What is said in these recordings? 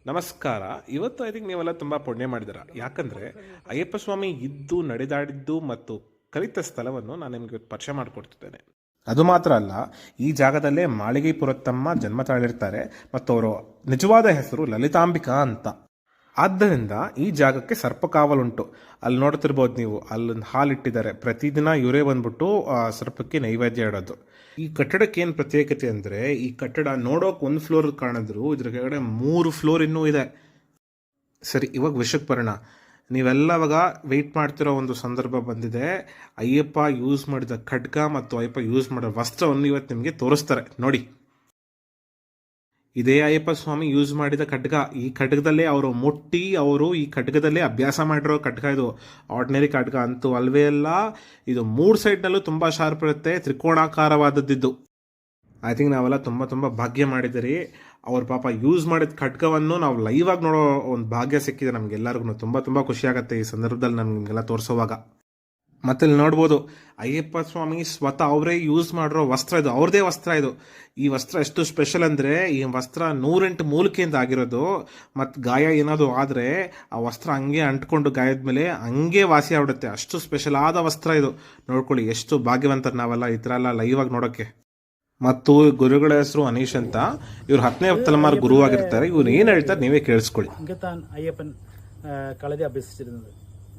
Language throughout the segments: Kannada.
ನಮಸ್ಕಾರ. ಇವತ್ತು ಐ ಥಿಂಕ್ ನೀವೆಲ್ಲ ತುಂಬ ಪುಣ್ಯ ಮಾಡಿದ್ದೀರ. ಯಾಕಂದರೆ ಅಯ್ಯಪ್ಪ ಸ್ವಾಮಿ ಇದ್ದು ನಡೆದಾಡಿದ್ದು ಮತ್ತು ಕಲಿತ ಸ್ಥಳವನ್ನು ನಾನು ನಿಮಗೆ ಪರಿಚಯ ಮಾಡಿಕೊಡ್ತಿದ್ದೇನೆ. ಅದು ಮಾತ್ರ ಅಲ್ಲ, ಈ ಜಾಗದಲ್ಲೇ ಮಾಳಿಗೆ ಪುರತ್ತಮ್ಮ ಜನ್ಮ ತಾಳಿರ್ತಾರೆ ಮತ್ತು ಅವರು ನಿಜವಾದ ಹೆಸರು ಲಲಿತಾಂಬಿಕಾ ಅಂತ. ಆದ್ದರಿಂದ ಈ ಜಾಗಕ್ಕೆ ಸರ್ಪಕಾವಲುಂಟು. ಅಲ್ಲಿ ನೋಡ್ತಿರ್ಬೋದು ನೀವು, ಅಲ್ಲೊಂದು ಹಾಲಿಟ್ಟಿದ್ದಾರೆ. ಪ್ರತಿದಿನ ಇವರೇ ಬಂದ್ಬಿಟ್ಟು ಸರ್ಪಕ್ಕೆ ನೈವೇದ್ಯ ಇಡೋದು. ಈ ಕಟ್ಟಡಕ್ಕೆ ಏನು ಪ್ರತ್ಯೇಕತೆ ಅಂದರೆ, ಈ ಕಟ್ಟಡ ನೋಡೋಕೆ ಒಂದು ಫ್ಲೋರ್ ಕಾಣಿದ್ರು ಇದ್ರ ಕೆಳಗಡೆ 3 ಫ್ಲೋರ್ ಇನ್ನೂ ಇದೆ. ಸರಿ, ಇವಾಗ ವಿಷಯಕ್ಕೆ ಬರೋಣ. ನೀವೆಲ್ಲ ಇವಾಗ ವೆಯ್ಟ್ ಮಾಡ್ತಿರೋ ಒಂದು ಸಂದರ್ಭ ಬಂದಿದೆ. ಅಯ್ಯಪ್ಪ ಯೂಸ್ ಮಾಡಿದ ಖಡ್ಗ ಮತ್ತು ಅಯ್ಯಪ್ಪ ಯೂಸ್ ಮಾಡೋ ವಸ್ತ್ರವನ್ನು ಇವತ್ತು ನಿಮಗೆ ತೋರಿಸ್ತಾರೆ ನೋಡಿ. ಇದೇ ಅಯ್ಯಪ್ಪ ಸ್ವಾಮಿ ಯೂಸ್ ಮಾಡಿದ ಖಡ್ಗ. ಈ ಖಡ್ಗದಲ್ಲೇ ಅವರು ಮುಟ್ಟಿ ಅವರು ಈ ಖಡ್ಗದಲ್ಲೇ ಅಭ್ಯಾಸ ಮಾಡಿರೋ ಖಡ್ಗ. ಇದು ಆರ್ಡಿನರಿ ಖಡ್ಗ ಅಂತೂ ಅಲ್ವೇ ಅಲ್ಲ. ಇದು 3 ಸೈಡ್ನಲ್ಲೂ ತುಂಬ ಶಾರ್ಪ್ ಇರುತ್ತೆ, ತ್ರಿಕೋಣಾಕಾರವಾದದ್ದಿದ್ದು. ಐ ಥಿಂಕ್ ನಾವೆಲ್ಲ ತುಂಬ ಭಾಗ್ಯ ಮಾಡಿದ್ದೀರಿ. ಅವ್ರ ಪಾಪ ಯೂಸ್ ಮಾಡಿದ ಖಡ್ಗವನ್ನು ನಾವು ಲೈವ್ ಆಗಿ ನೋಡೋ ಒಂದು ಭಾಗ್ಯ ಸಿಕ್ಕಿದೆ ನಮಗೆಲ್ಲರಿಗೂ. ತುಂಬ ಖುಷಿ ಆಗುತ್ತೆ ಈ ಸಂದರ್ಭದಲ್ಲಿ ನಮಗೆಲ್ಲ ತೋರಿಸೋವಾಗ. ಮತ್ತೆ ಇಲ್ಲಿ ನೋಡ್ಬೋದು, ಅಯ್ಯಪ್ಪ ಸ್ವಾಮಿ ಸ್ವತಃ ಅವರೇ ಯೂಸ್ ಮಾಡಿರೋ ವಸ್ತ್ರ ಇದು, ಅವ್ರದೇ ವಸ್ತ್ರ ಇದು. ಈ ವಸ್ತ್ರ ಎಷ್ಟು ಸ್ಪೆಷಲ್ ಅಂದರೆ, ಈ ವಸ್ತ್ರ 108 ಮೂಲಿಕೆಯಿಂದ ಆಗಿರೋದು. ಮತ್ತು ಗಾಯ ಏನಾದರೂ ಆದರೆ ಆ ವಸ್ತ್ರ ಹಂಗೆ ಅಂಟ್ಕೊಂಡು ಗಾಯದ ಮೇಲೆ ಹಂಗೆ ವಾಸಿ ಆಗ್ಬಿಡುತ್ತೆ. ಅಷ್ಟು ಸ್ಪೆಷಲ್ ಆದ ವಸ್ತ್ರ ಇದು. ನೋಡ್ಕೊಳ್ಳಿ, ಎಷ್ಟು ಭಾಗ್ಯವಂತರು ನಾವೆಲ್ಲ ಈ ಥರ ಎಲ್ಲ ಲೈವ್ ಆಗಿ ನೋಡೋಕ್ಕೆ. ಮತ್ತು ಗುರುಗಳ ಹೆಸರು ಅನೀಶ್ ಅಂತ. ಇವ್ರು 10ನೇ ತಲೆಮಾರು ಗುರುವಾಗಿರ್ತಾರೆ. ಇವ್ರು ಏನು ಹೇಳ್ತಾರೆ ನೀವೇ കേൾസ്ಕೊಳ್ಳി. അയ്യപ്പൻ കളരി അഭ്യസിച്ചിരുന്നത്,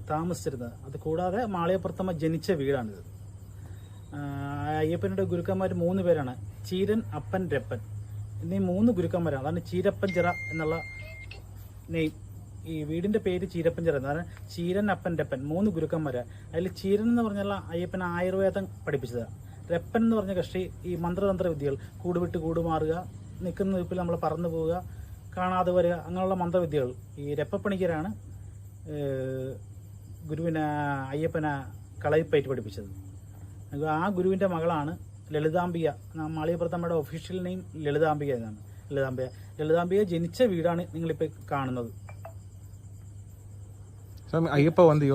താമസിച്ചിരുന്നത്. അത് കൂടാതെ മാളികപ്പുറത്തമ്മ ജനിച്ച വീടാണിത്. അയ്യപ്പനുടെ ഗുരുക്കന്മാർ 3 പേരാണ്. ചീരൻ, അപ്പൻ, രപ്പൻ എന്നീ 3 ഗുരുക്കന്മാരാണ്. അതാണ് ചീരപ്പഞ്ചിറ എന്നുള്ള നെയിം. ഈ വീടിന്റെ പേര് ചീരപ്പഞ്ചിറ. അതാണ് ചീരൻ, അപ്പൻ, രപ്പൻ 3 ഗുരുക്കന്മാരാണ്. അതിൽ ചീരൻ എന്ന് പറഞ്ഞാൽ അയ്യപ്പൻ ആയുർവേദം പഠിപ്പിച്ചതാണ്. രപ്പൻ എന്ന് പറഞ്ഞ കക്ഷി ഈ മന്ത്രതന്ത്ര വിദ്യകൾ, കൂട് വിട്ട് കൂട് മാറുക, നിൽക്കുന്ന നിൽപ്പിൽ നമ്മൾ പറന്നു പോവുക, കാണാതെ വരിക, അങ്ങനെയുള്ള മന്ത്രവിദ്യകൾ. ഈ രപ്പപ്പണിക്കരാണ് ഗുരുവിനെ അയ്യപ്പനെ കളരിപ്പയറ്റ് പഠിപ്പിച്ചത്. ആ ഗുരുവിൻ്റെ മകളാണ് ലളിതാംബിക. മാളികപ്പുറത്തമ്മയുടെ ഒഫീഷ്യൽ നെയിം ലളിതാംബിക എന്നാണ്. ലളിതാംബിക ജനിച്ച വീടാണ് നിങ്ങളിപ്പോൾ കാണുന്നത്. അയ്യപ്പ വന്ന്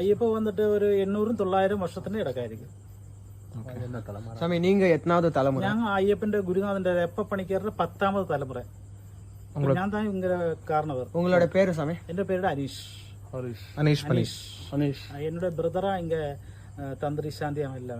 അയ്യപ്പ വന്നിട്ട് ഒരു 800-900 വർഷത്തിന്റെ ഇടക്കായിരിക്കും. நீங்க எத்தனாவது தலைமுறை? ഞങ്ങൾ അയ്യപ്പന്റെ ഗുരുനാഥന്റെ രപ്പപ്പണിക്കരുടെ 10ാമത് തലമുറ. ഞാൻ தான் இங்க காரணவர். உங்களோட பேரு சாமி? എന്റെ പേര് അനീഷ്. அனீஷ். என்னோட பிரதரா இங்க தந்திரி சாந்தியம் இல்ல.